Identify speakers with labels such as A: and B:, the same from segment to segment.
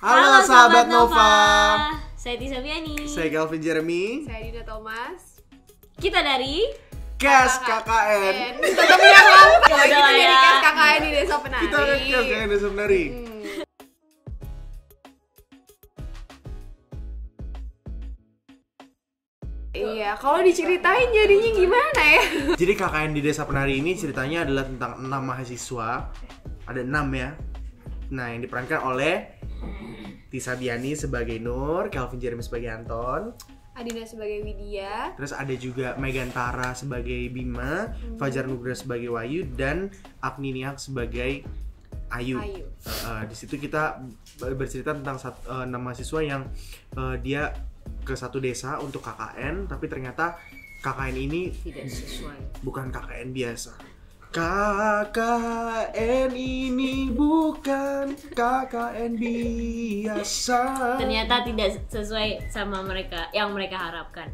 A: Halo sahabat Nova.
B: Saya Tisa Biani.
A: Saya Calvin Jeremy.
C: Saya Dina Thomas.
B: Kita dari
A: Kes KKN.
C: Tetap yang lama. Kita
B: Udah
C: dari
B: ya.
C: Kes KKN di Desa Penari.
A: Kita dari Kes KKN Desa Penari.
C: Iya, kalau diceritain jadinya gimana ya?
A: Jadi KKN di Desa Penari ini ceritanya adalah tentang 6 mahasiswa. Ada 6 ya. Nah, yang diperankan oleh Tisa Biani sebagai Nur, Calvin Jeremy sebagai Anton,
C: Adina sebagai Widya.
A: terus ada juga Megantara sebagai Bima, Fajar Nugra sebagai Wahyu, dan Agni Niak sebagai Ayu. Di situ kita bercerita tentang 6 mahasiswa yang dia ke satu desa untuk KKN, tapi ternyata KKN ini
B: tidak sesuai.
A: bukan KKN biasa. KKN ini bukan KKN biasa.
B: Ternyata tidak sesuai sama yang mereka harapkan.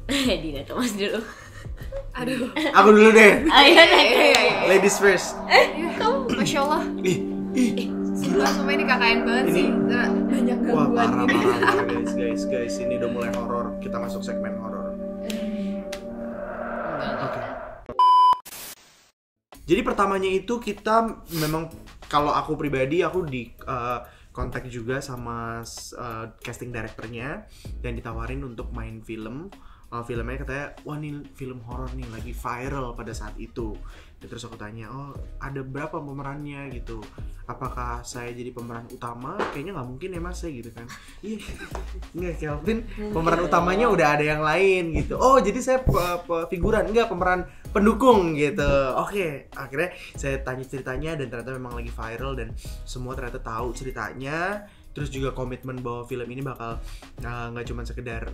B: Dina Thomas dulu.
C: Aduh.
A: Aku dulu deh.
B: Ayo
A: Ladies first.
C: Kamu Masya Allah. Gila, sumpah ini KKN banget
A: Ini-
C: sih. Banyak
A: Wah,
C: gangguan
A: parah
C: gini.
A: guys. Ini udah mulai horor. Kita masuk segmen horor. Oke. Jadi pertamanya itu kita memang, kalau aku pribadi aku di kontak juga sama casting directornya dan ditawarin untuk main film. Filmnya katanya, wah nih film horor nih lagi viral pada saat itu. Dan terus aku tanya, oh ada berapa pemerannya gitu? Apakah saya jadi pemeran utama? Kayaknya nggak mungkin ya mas, saya gitu kan. Iya, nggak Calvin, pemeran utamanya udah ada yang lain gitu. Oh jadi saya figuran, enggak pemeran pendukung gitu. Oke, akhirnya saya tanya ceritanya dan ternyata memang lagi viral dan semua ternyata tahu ceritanya. Terus juga komitmen bahwa film ini bakal nggak cuma sekedar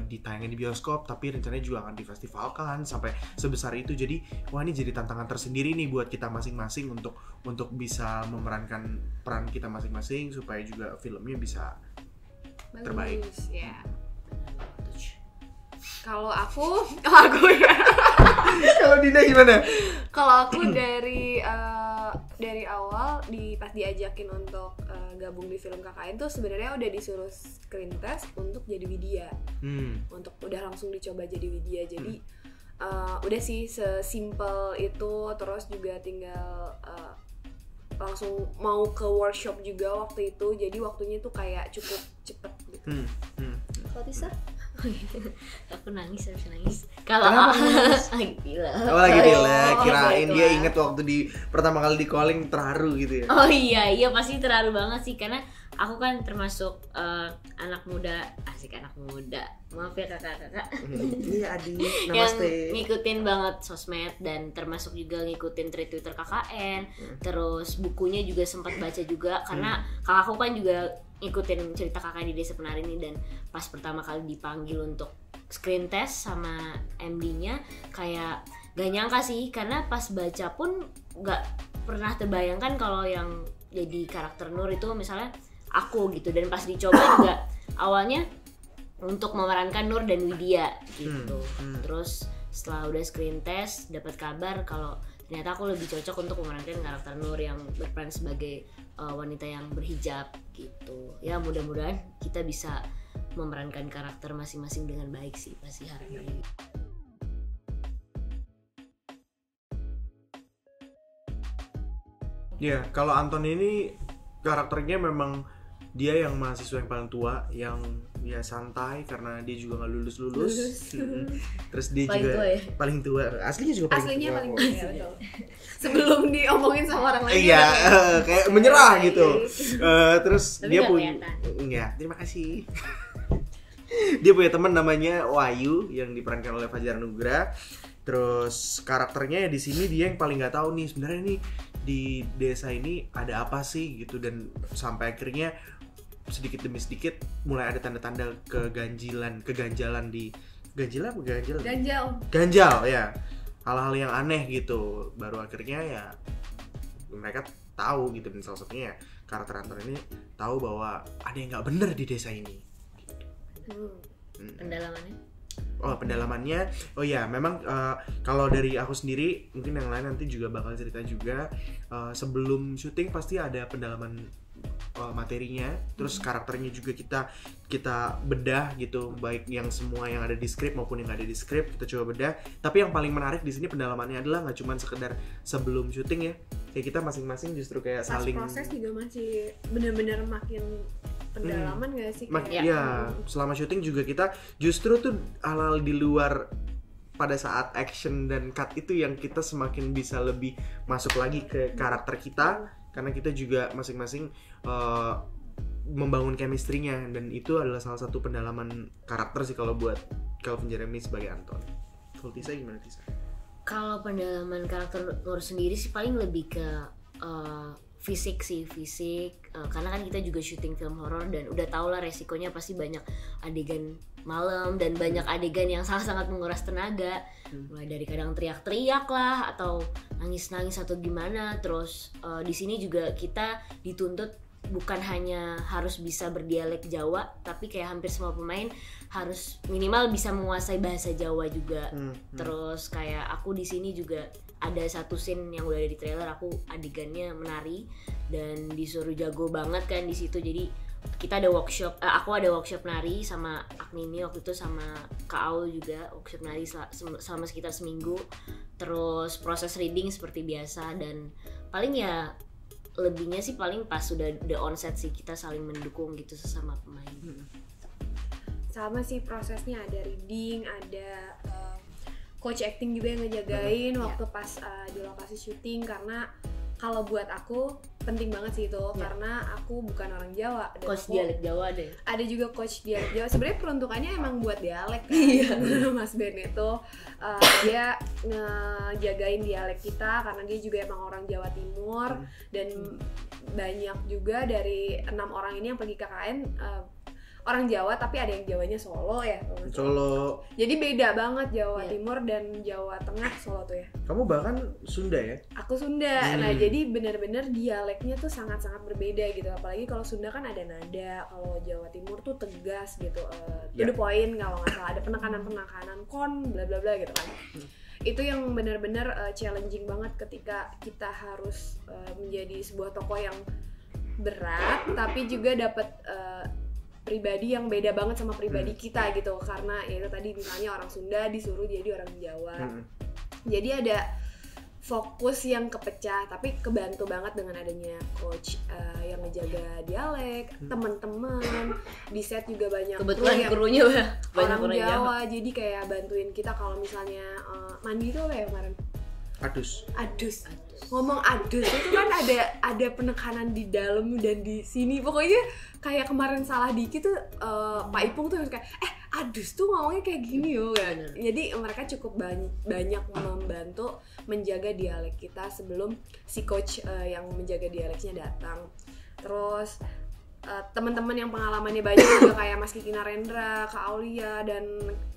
A: ditayangin di bioskop, tapi rencananya juga akan difestivalkan sampai sebesar itu. Jadi wah, ini jadi tantangan tersendiri nih buat kita masing-masing untuk bisa memerankan peran kita masing-masing supaya juga filmnya bisa terbaik.
C: Bagus, ya. Kalau aku ya.
A: Kalau Dina gimana?
C: Kalau aku dari awal pas diajakin untuk gabung di film KKN tuh sebenarnya udah disuruh screen test untuk jadi Widya. Untuk udah langsung dicoba jadi Widya. Jadi udah sih sesimpel itu, terus juga tinggal langsung mau ke workshop juga waktu itu. Jadi waktunya tuh kayak cukup cepet gitu. Kalau Tisa?
B: Aku nangis, harus nangis. Kalau
A: Kenapa nangis?
B: gila.
A: Oh lagi dilek,
B: Oh,
A: kirain
B: gitu
A: dia
B: lah.
A: inget waktu di pertama kali di calling terharu gitu ya.
B: Oh iya pasti terharu banget sih, karena aku kan termasuk anak muda, asik anak muda. Maaf ya kakak-kakak.
A: Iya Adi,
B: Yang
A: namaste.
B: ngikutin banget sosmed dan termasuk juga ngikutin Twitter KKN. Terus bukunya juga sempat baca juga karena kakakku kan juga ngikutin cerita KKN di Desa Penari ini. Dan pas pertama kali dipanggil untuk screen test sama MD-nya, kayak gak nyangka sih, karena pas baca pun gak pernah terbayangkan kalau yang jadi karakter Nur itu misalnya aku gitu. Dan pas dicoba juga awalnya untuk memerankan Nur dan Widya gitu. Terus setelah udah screen test dapat kabar kalau ternyata aku lebih cocok untuk memerankan karakter Nur yang berperan sebagai wanita yang berhijab gitu. Ya mudah-mudahan kita bisa memerankan karakter masing-masing dengan baik sih, pasti harap.
A: Ya, kalau Anton ini karakternya memang dia yang mahasiswa yang paling tua, yang ya santai karena dia juga nggak lulus. Terus dia
B: Paling
A: juga
B: tua ya?
A: paling tua. Aslinya juga paling
C: Aslinya
A: tua.
C: paling tua, ya, betul. Sebelum diomongin sama orang lain.
A: Iya, kayak menyerah
C: Iya,
A: gitu. Terus
B: Tapi
A: dia
B: nggak
A: punya, ya terima kasih. Dia punya teman namanya Wahyu yang diperankan oleh Fajar Nugra. Terus karakternya ya di sini dia yang paling nggak tahu nih sebenarnya nih di desa ini ada apa sih gitu, dan sampai akhirnya sedikit demi sedikit mulai ada tanda-tanda keganjalan di ganjal ya, hal-hal yang aneh gitu. Baru akhirnya ya mereka tahu gitu, dan salah satunya ya, karakter Anton ini tahu bahwa ada yang nggak bener di desa ini.
B: Pendalamannya
A: pendalamannya. Oh ya, memang kalau dari aku sendiri, mungkin yang lain nanti juga bakal cerita juga. Sebelum syuting pasti ada pendalaman materinya, terus karakternya juga kita bedah gitu, baik yang semua yang ada di skrip maupun yang nggak ada di skrip kita coba bedah. Tapi yang paling menarik di sini pendalamannya adalah nggak cuma sekedar sebelum syuting ya, kayak kita masing-masing justru kayak
C: Pas
A: saling
C: proses juga masih benar-benar makin pendalaman gak sih?
A: ya selama syuting juga kita justru tuh hal-hal di luar pada saat action dan cut itu yang kita semakin bisa lebih masuk lagi ke karakter kita, karena kita juga masing-masing membangun chemistry-nya, dan itu adalah salah satu pendalaman karakter sih kalau buat Calvin Jeremy sebagai Anton. Kalau Tisa gimana Tisa?
B: Kalau pendalaman karakter Nur sendiri sih paling lebih ke fisik karena kan kita juga syuting film horor dan udah tau lah resikonya pasti banyak adegan malam dan banyak adegan yang sangat menguras tenaga, mulai dari kadang teriak-teriak lah atau nangis-nangis atau gimana. Terus di sini juga kita dituntut bukan hanya harus bisa berdialek Jawa, tapi kayak hampir semua pemain harus minimal bisa menguasai bahasa Jawa juga. Terus kayak aku di sini juga ada satu scene yang udah ada di trailer, aku adegannya menari dan disuruh jago banget kan di situ. Jadi kita ada workshop, aku ada workshop nari sama Agnini waktu itu, sama Kak Aul juga workshop nari selama sekitar seminggu. Terus proses reading seperti biasa, dan paling ya lebihnya sih paling pas sudah the onset sih kita saling mendukung gitu sesama pemain.
C: Sama sih prosesnya, ada reading, ada coach acting juga yang ngejagain waktu pas di lokasi syuting, karena kalau buat aku penting banget sih itu karena aku bukan orang Jawa. Dan
B: coach dialek Jawa deh.
C: Ada juga coach dialek Jawa. Sebenarnya peruntukannya emang buat dialek kan. Mas Ben itu dia ngejagain dialek kita karena dia juga emang orang Jawa Timur, dan banyak juga dari 6 orang ini yang pergi KKN orang Jawa, tapi ada yang Jawanya Solo ya.
A: Solo.
C: Jadi beda banget Jawa Timur dan Jawa Tengah Solo tuh ya.
A: Kamu bahkan Sunda ya?
C: Aku Sunda. Nah, jadi benar-benar dialeknya tuh sangat-sangat berbeda gitu. Apalagi kalau Sunda kan ada nada, kalau Jawa Timur tuh tegas gitu. To the point kalau nggak salah, ada penekanan kon bla bla bla gitu kan. Itu yang benar-benar challenging banget ketika kita harus menjadi sebuah tokoh yang berat tapi juga dapat pribadi yang beda banget sama pribadi kita gitu, karena ya itu tadi misalnya orang Sunda disuruh jadi orang Jawa. Jadi ada fokus yang kepecah, tapi kebantu banget dengan adanya coach yang ngejaga dialek, teman-teman di set juga banyak
B: kebetulan krunya banyak
C: orang Jawa, jadi kayak bantuin kita kalau misalnya mandi tuh kayak kemarin adus. Ngomong adus itu kan ada penekanan di dalam dan di sini. Pokoknya kayak kemarin salah dikit tuh Pak Ipung tuh kayak adus tuh ngomongnya kayak gini yo kan. Jadi mereka cukup banyak membantu menjaga dialek kita sebelum si coach yang menjaga dialeknya datang. Terus teman-teman yang pengalamannya banyak juga kayak Mas Kiki Narendra, Kak Aulia, dan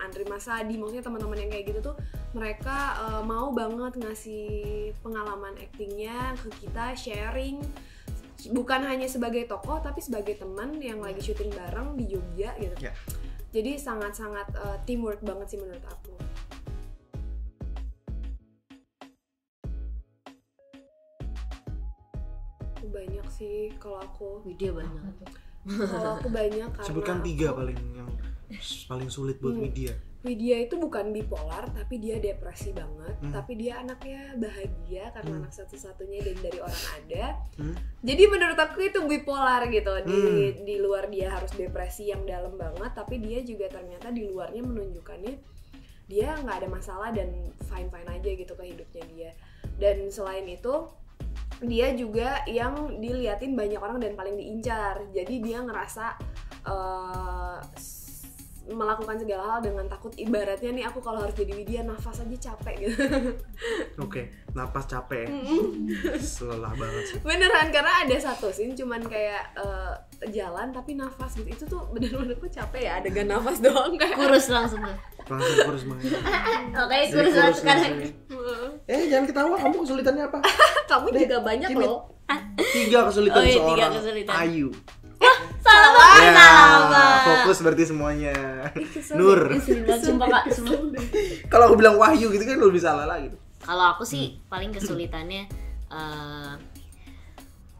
C: Andri Masadi, maksudnya teman-teman yang kayak gitu tuh mereka mau banget ngasih pengalaman aktingnya ke kita, sharing bukan hanya sebagai tokoh tapi sebagai teman yang lagi syuting bareng di Jogja gitu. Jadi sangat-sangat teamwork banget sih menurut aku. Banyak sih kalau aku.
B: Widya banyak.
C: Kalau aku banyak karena
A: sebutkan 3 paling sulit buat Widya.
C: Widya itu bukan bipolar, tapi dia depresi banget. Tapi dia anaknya bahagia karena anak satu-satunya dan dari orang ada. Jadi menurut aku itu bipolar gitu. Di luar dia harus depresi yang dalam banget, tapi dia juga ternyata di luarnya menunjukkannya dia nggak ada masalah dan fine-fine aja gitu ke hidupnya dia. Dan selain itu dia juga yang diliatin banyak orang dan paling diincar. Jadi dia ngerasa melakukan segala hal dengan takut. Ibaratnya nih aku kalau harus jadi Widya nafas aja capek gitu.
A: Oke, nafas capek. Lelah banget sih.
C: Beneran, karena ada satu scene cuman kayak jalan tapi nafas gitu. Itu tuh bener-bener kok capek ya, adegan nafas doang kayak
B: kurus langsung banget.
A: Kurus banget.
B: Oke, kurus banget sekarang.
A: Jangan ketawa, kamu kesulitannya apa?
C: Kamu juga banyak loh.
A: 3 kesulitan seorang
B: kesulitan.
A: Ayu.
B: Salah Pak.
A: Fokus berarti semuanya.
C: Kesel
A: Nur.
B: Sumpah Kak, semua.
A: Kalau aku bilang Wahyu gitu kan lebih salah lagi.
B: Kalau aku sih paling kesulitannya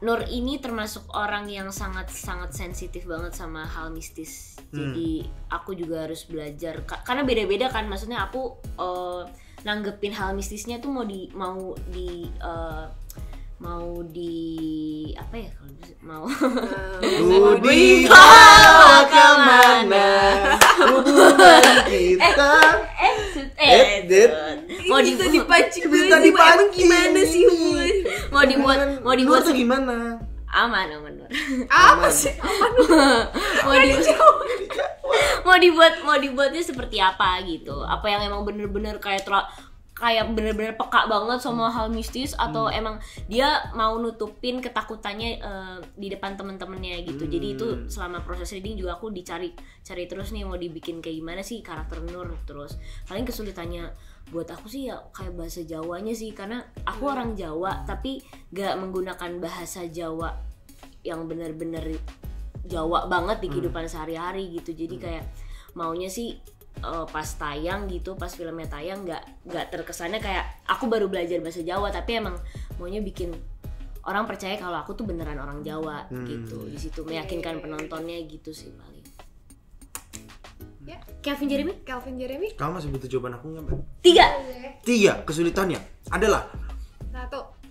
B: Nur ini termasuk orang yang sangat sensitif banget sama hal mistis. Jadi aku juga harus belajar karena beda-beda kan, maksudnya aku nanggepin hal mistisnya tuh mau di apa ya kalau mau
A: dibawa kemana hubungan kita
B: mau
C: itu dipancing
A: minta
C: dulu, emang
A: dipancing
C: gimana sih hubungan?
B: mau dibuat
A: tuh gimana?
B: aman
C: Apa sih?
B: mau dibuatnya seperti apa gitu, apa yang emang bener-bener kayak bener-bener peka banget sama hal mistis, atau emang dia mau nutupin ketakutannya di depan temen-temennya gitu. Jadi itu selama proses reading juga aku cari terus nih mau dibikin kayak gimana sih karakter Nur. Terus paling kesulitannya buat aku sih ya kayak bahasa Jawanya sih, karena aku orang Jawa tapi gak menggunakan bahasa Jawa yang bener-bener Jawa banget di kehidupan sehari-hari gitu. Jadi kayak maunya sih pas tayang gitu, pas filmnya tayang nggak terkesannya kayak aku baru belajar bahasa Jawa, tapi emang maunya bikin orang percaya kalau aku tuh beneran orang Jawa gitu. Di situ meyakinkan penontonnya gitu sih paling.
C: Ya.
B: Calvin Jeremy?
A: Kamu masih butuh jawaban aku nggak, Mbak?
B: 3
A: kesulitannya adalah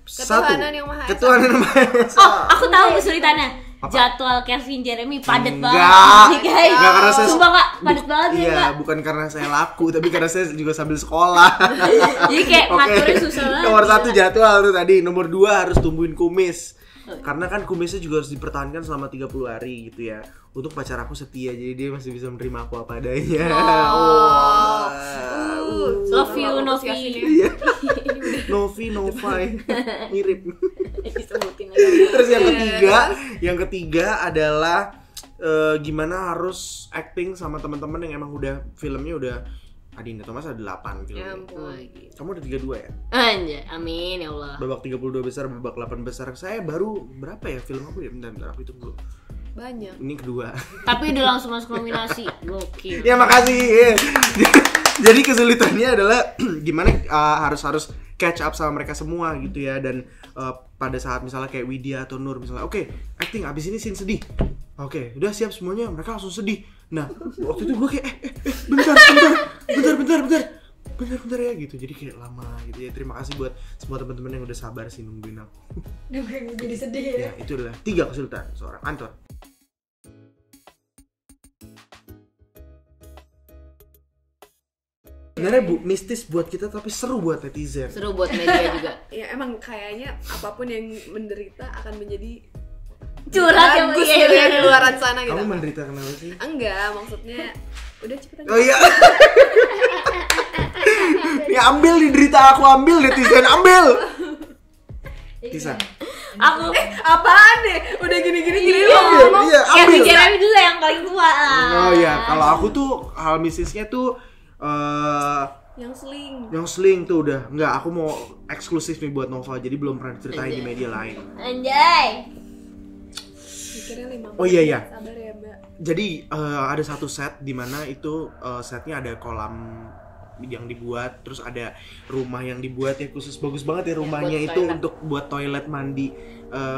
C: Ketuhanan yang Maha Esa.
A: Ketuhanan yang Maha Esa.
B: Oh, aku tahu kesulitannya.
A: Apa?
B: Jadwal Calvin Jeremy padet
A: Enggak.
B: banget guys.
A: Enggak, karena saya
B: Sumpah Kak, padet banget ya
A: Iya,
B: Kak.
A: bukan karena saya laku, tapi karena saya juga sambil sekolah.
B: Jadi kayak
A: Oke.
B: ngaturnya susah banget.
A: Nomor 1 jadwal tuh tadi. Nomor 2 harus tumbuhin kumis. Karena kan kumisnya juga harus dipertahankan selama 30 hari gitu ya. Untuk pacar aku setia, jadi dia masih bisa menerima aku apa adanya.
B: Love you Novi.
A: Iya. Novi, Novai. Mirip.
B: Disebutin lagi.
A: Terus yang ketiga adalah gimana harus acting sama teman-teman yang emang udah filmnya udah Adinda Thomas ada 8 filmnya.
C: Ya ampun.
A: Kamu udah 32 ya?
B: Anjay, amin ya Allah.
A: Babak 32 besar, babak 8 besar. Saya baru berapa ya film aku ya? Bentar aku hitung dulu.
C: Banyak.
A: Ini kedua.
B: Tapi udah langsung masuk nominasi. Gokil.
A: Ya makasih. Jadi kesulitannya adalah gimana harus catch up sama mereka semua gitu ya. Dan pada saat misalnya kayak Widya atau Nur misalnya, oke, acting abis ini scene sedih. Oke, udah siap semuanya, mereka langsung sedih. Nah, waktu itu gue kayak bentar ya gitu. Jadi kayak lama gitu ya. Terima kasih buat semua teman-teman yang udah sabar sih nungguin aku.
C: Nungguin jadi sedih ya.
A: Ya, itu adalah 3 kesulitan seorang Anton. Sebenarnya mistis buat kita tapi seru buat netizen.
B: Seru buat media juga.
C: Ya emang kayaknya apapun yang menderita akan menjadi
B: Curhat ya
C: bagus gitu ya di luaran sana gitu.
A: Kamu menderita kenapa sih?
C: Enggak, maksudnya udah cepetan.
A: Oh iya. Ya ambil di derita aku, ambil netizen, ambil. Bisa.
B: Aku
C: Apaan deh? Udah gini-gini
B: ngomong
A: iya,
B: Calvin
A: ambil.
B: Jeremy dulu yang paling tua lah.
A: Oh iya, kalau aku tuh hal mistisnya tuh
C: yang
A: sling tuh udah enggak, aku mau eksklusif nih buat Nova, jadi belum pernah diceritain di media lain.
B: Anjay.
C: mikirnya 5 menit.
A: Oh iya.
C: Sabar ya, Mbak.
A: Jadi ada satu set di mana itu setnya ada kolam yang dibuat, terus ada rumah yang dibuat ya khusus, bagus banget ya rumahnya itu
B: toilet.
A: untuk buat toilet mandi.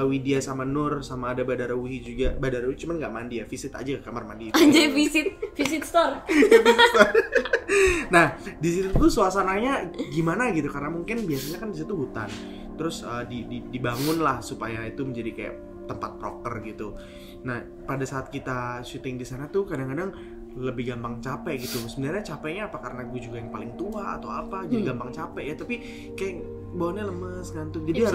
A: Widya sama Nur sama ada Badarawi juga. Badarawi cuman nggak mandi ya, visit aja ke kamar mandi itu.
B: Anjay, visit store.
A: Nah di situ tuh suasananya gimana gitu, karena mungkin biasanya kan di situ hutan, terus dibangun lah supaya itu menjadi kayak tempat proker gitu. Nah pada saat kita syuting di sana tuh kadang-kadang lebih gampang capek gitu. Sebenarnya capeknya apa karena gue juga yang paling tua atau apa, jadi gampang capek ya, tapi kayak bawaannya lemes, ngantuk, jadi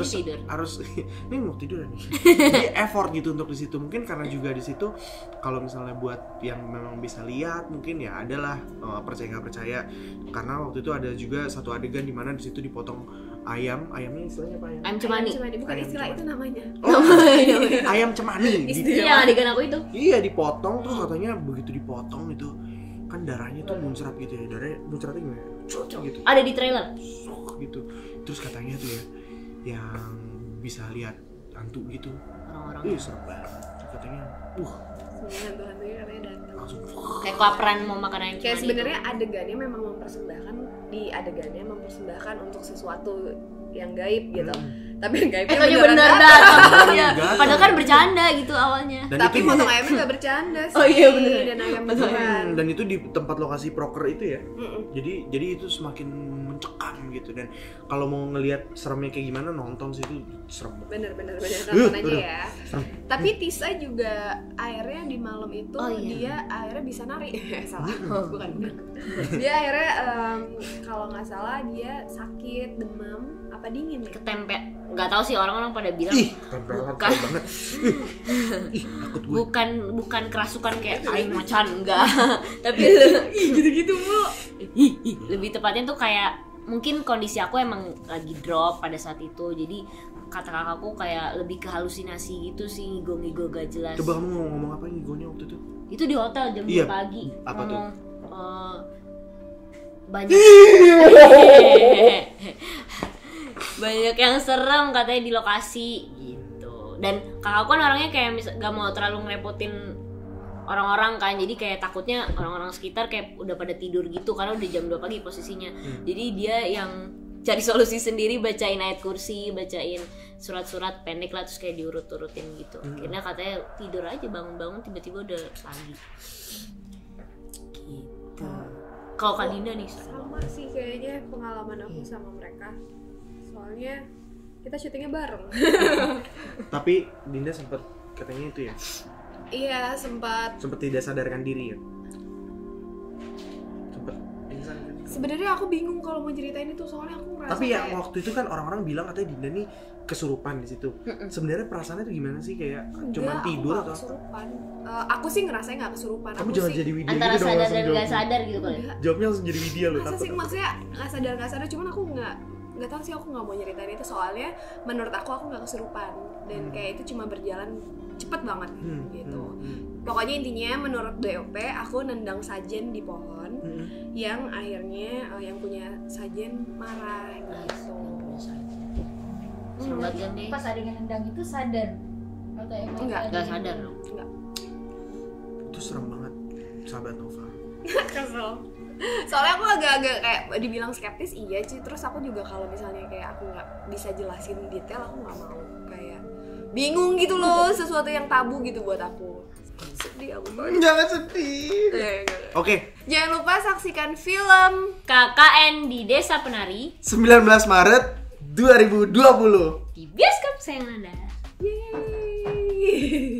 A: harus ini mau tidur nih. Jadi effort gitu untuk di situ. Mungkin karena juga di situ kalau misalnya buat yang memang bisa lihat mungkin ya adalah percaya nggak percaya, karena waktu itu ada juga satu adegan di mana di situ dipotong ayamnya istilahnya apa ya?
B: Ayam cemani.
C: Bukan
A: Ayam
C: istilah
A: cemani.
C: itu namanya.
A: Ayam cemani.
B: Iya, adegan aku itu.
A: Iya dipotong, terus katanya begitu dipotong itu kan darahnya tuh muncrat gitu ya, darahnya muncratnya gimana? Cocok gitu.
B: Ada di trailer.
A: Gitu. Terus katanya tuh ya yang bisa lihat hantu gitu.
B: Orang-orang.
A: Serem banget. Katanya
C: Semua hantu-hantunya katanya datang.
B: Kayak kelaparan mau makan ayam
C: Kayak
B: cimandi
C: sebenarnya adegannya memang mempersembahkan untuk sesuatu yang gaib gitu. Tapi yang gaibnya
B: Taunya
C: beneran
B: bener
C: datang.
B: datang. Iya.
A: Datang.
B: Padahal kan bercanda gitu awalnya.
A: Dan
C: Tapi
A: itu
C: potong ayamnya nggak bercanda sih.
B: Oh iya, bener.
C: Dan ayam beneran.
A: dan itu di tempat lokasi proker itu ya.
C: Mm-mm.
A: Jadi itu semakin mencekam gitu, dan kalau mau ngelihat seremnya kayak gimana nonton sih itu serem banget.
C: Bener nonton aja
A: udah.
C: ya. Tapi Tisa juga akhirnya di malam itu
B: Oh, iya.
C: dia akhirnya bisa nari. Salah, bukan. Dia akhirnya kalau nggak salah dia sakit demam apa dingin ya.
B: Ketempel. Nggak tahu sih, orang-orang pada bilang
A: Ih, tempelan
B: Bukan.
A: banget. Ih, takut gue.
B: bukan kerasukan kayak aing macan, enggak. Tapi
C: Gitu-gitu mulu.
B: lebih tepatnya tuh kayak mungkin kondisi aku emang lagi drop pada saat itu, jadi kata kakakku kayak lebih ke halusinasi gitu sih, ngigo-ngigo gak jelas.
A: Coba kamu mau ngomong apa ngigonya waktu itu?
B: Itu di hotel jam 2
A: Iya.
B: pagi.
A: Apa tuh?
B: Ngomong, banyak banyak yang serem katanya di lokasi gitu. Dan kakakku kan orangnya kayak gak mau terlalu ngerepotin orang-orang kan, jadi kayak takutnya orang-orang sekitar kayak udah pada tidur gitu karena udah jam 2 pagi posisinya. Jadi dia yang cari solusi sendiri, bacain ayat kursi, bacain surat-surat pendek lah, terus kayak diurut-urutin gitu. Akhirnya katanya tidur aja, bangun-bangun tiba-tiba udah pagi gitu. Kalau Kak Dinda nih
C: Sama sih kayaknya pengalaman aku sama mereka. Soalnya kita syutingnya bareng.
A: Tapi Dinda sempat katanya itu ya,
C: Iya, sempat.
A: tidak sadarkan diri ya. Sempat pingsan kan?
C: Sebenarnya aku bingung kalau mau ceritain itu, soalnya aku ngerasa
A: Tapi ya
C: kayak
A: waktu itu kan orang-orang bilang katanya Dinda nih kesurupan di situ. Sebenarnya perasaannya tuh gimana sih, kayak cuman
C: enggak,
A: tidur
C: aku
A: atau
C: nggak
A: apa?
C: kesurupan. Aku sih ngerasain nggak kesurupan.
A: Kamu
C: Aku
A: jangan
C: sih
A: jadi Widya
B: antara
A: gitu dong,
B: sadar
A: langsung
B: dan
A: jawab.
B: gak sadar gitu kali.
A: Jawabnya langsung jadi Widya loh.
C: masa
A: takut
C: sih
A: aku.
C: maksudnya nggak sadar, cuman aku nggak tahu sih, aku nggak mau nyeritain itu soalnya menurut aku nggak kesurupan dan kayak itu cuma berjalan cepet banget gitu. Pokoknya intinya menurut DOP aku nendang sajen di pohon yang akhirnya yang punya sajen marah gitu.
B: Serem banget kan deh.
D: Pas ada yang nendang itu sadar atau emang
C: Enggak.
D: ada
B: Gak
D: yang-
B: sadar dong.
C: Enggak.
A: Itu serem banget, sahabat Nova.
C: Kesel. Soalnya aku agak-agak kayak dibilang skeptis iya sih, terus aku juga kalau misalnya kayak aku nggak bisa jelasin detail aku nggak mau, kayak bingung gitu loh, sesuatu yang tabu gitu buat aku. Sedih aku banget.
A: Jangan sedih. Oke,
C: Jangan lupa saksikan film
B: KKN di Desa Penari
A: 19 Maret 2020.
B: di bioskop sayang Anda.
C: Yeay.